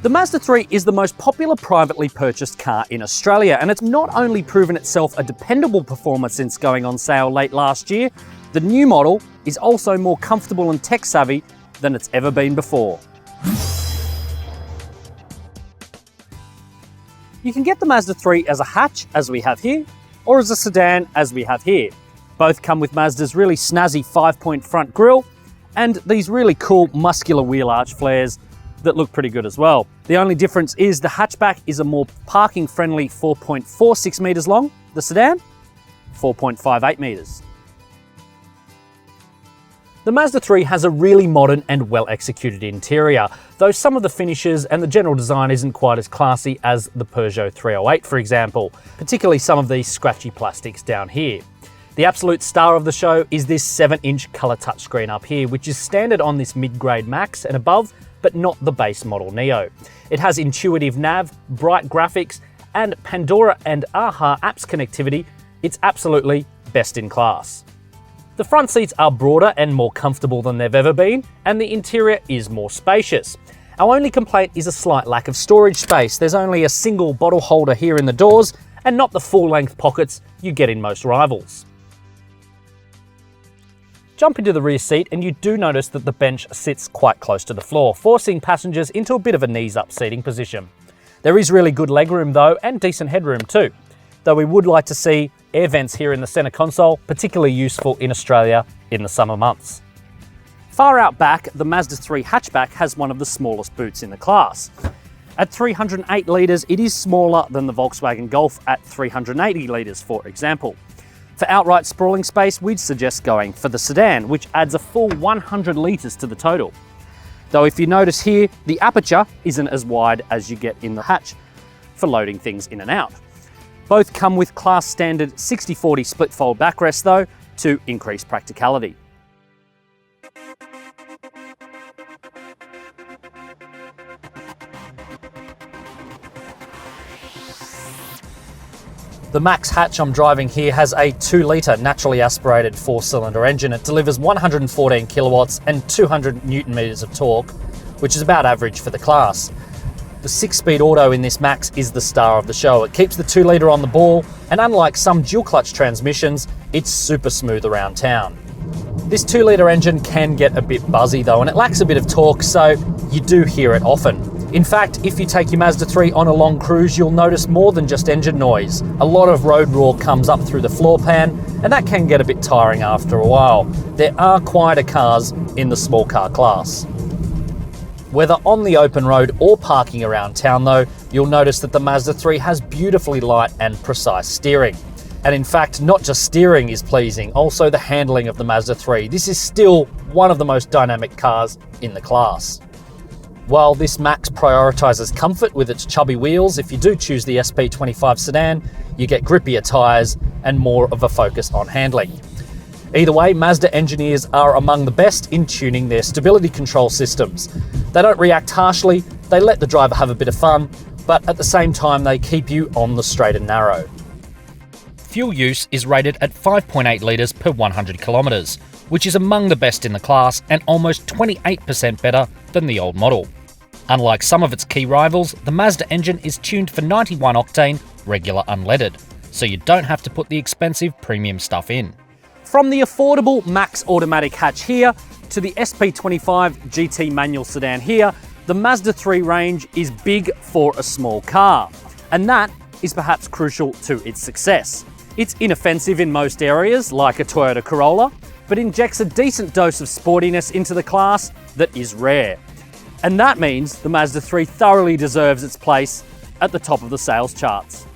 The Mazda 3 is the most popular privately purchased car in Australia, and it's not only proven itself a dependable performer since going on sale late last year, the new model is also more comfortable and tech-savvy than it's ever been before. You can get the Mazda 3 as a hatch, as we have here, or as a sedan, as we have here. Both come with Mazda's really snazzy 5-point front grille and these really cool muscular wheel arch flares that look pretty good as well. The only difference is the hatchback is a more parking-friendly 4.46 metres long, the sedan, 4.58 metres. The Mazda 3 has a really modern and well-executed interior, though some of the finishes and the general design isn't quite as classy as the Peugeot 308, for example, particularly some of these scratchy plastics down here. The absolute star of the show is this 7-inch colour touchscreen up here, which is standard on this mid-grade Maxx and above, but not the base model Neo. It has intuitive nav, bright graphics, and Pandora and Aha apps connectivity. It's absolutely best in class. The front seats are broader and more comfortable than they've ever been, and the interior is more spacious. Our only complaint is a slight lack of storage space. There's only a single bottle holder here in the doors, and not the full-length pockets you get in most rivals. Jump into the rear seat and you do notice that the bench sits quite close to the floor, forcing passengers into a bit of a knees-up seating position. There is really good legroom though, and decent headroom too, though we would like to see air vents here in the centre console, particularly useful in Australia in the summer months. Far out back, the Mazda 3 hatchback has one of the smallest boots in the class. At 308 litres, it is smaller than the Volkswagen Golf at 380 litres, for example. For outright sprawling space, we'd suggest going for the sedan, which adds a full 100 litres to the total. Though if you notice here, the aperture isn't as wide as you get in the hatch for loading things in and out. Both come with class standard 60/40 split fold backrests though, to increase practicality. The Maxx hatch I'm driving here has a 2-litre naturally aspirated 4-cylinder engine. It delivers 114 kilowatts and 200 newton meters of torque, which is about average for the class. The 6-speed auto in this Maxx is the star of the show. It keeps the 2-litre on the ball, and unlike some dual-clutch transmissions, it's super smooth around town. This 2-litre engine can get a bit buzzy though, and it lacks a bit of torque, so you do hear it often. In fact, if you take your Mazda 3 on a long cruise, you'll notice more than just engine noise. A lot of road roar comes up through the floor pan, and that can get a bit tiring after a while. There are quieter cars in the small car class. Whether on the open road or parking around town though, you'll notice that the Mazda 3 has beautifully light and precise steering. And in fact, not just steering is pleasing, also the handling of the Mazda 3. This is still one of the most dynamic cars in the class. While this Maxx prioritises comfort with its chubby wheels, if you do choose the SP25 sedan, you get grippier tyres and more of a focus on handling. Either way, Mazda engineers are among the best in tuning their stability control systems. They don't react harshly, they let the driver have a bit of fun, but at the same time they keep you on the straight and narrow. Fuel use is rated at 5.8 litres per 100 kilometres, which is among the best in the class and almost 28% better than the old model. Unlike some of its key rivals, the Mazda engine is tuned for 91 octane regular unleaded, so you don't have to put the expensive premium stuff in. From the affordable Maxx automatic hatch here to the SP25 GT manual sedan here, the Mazda 3 range is big for a small car, and that is perhaps crucial to its success. It's inoffensive in most areas, like a Toyota Corolla, but injects a decent dose of sportiness into the class that is rare. And that means the Mazda 3 thoroughly deserves its place at the top of the sales charts.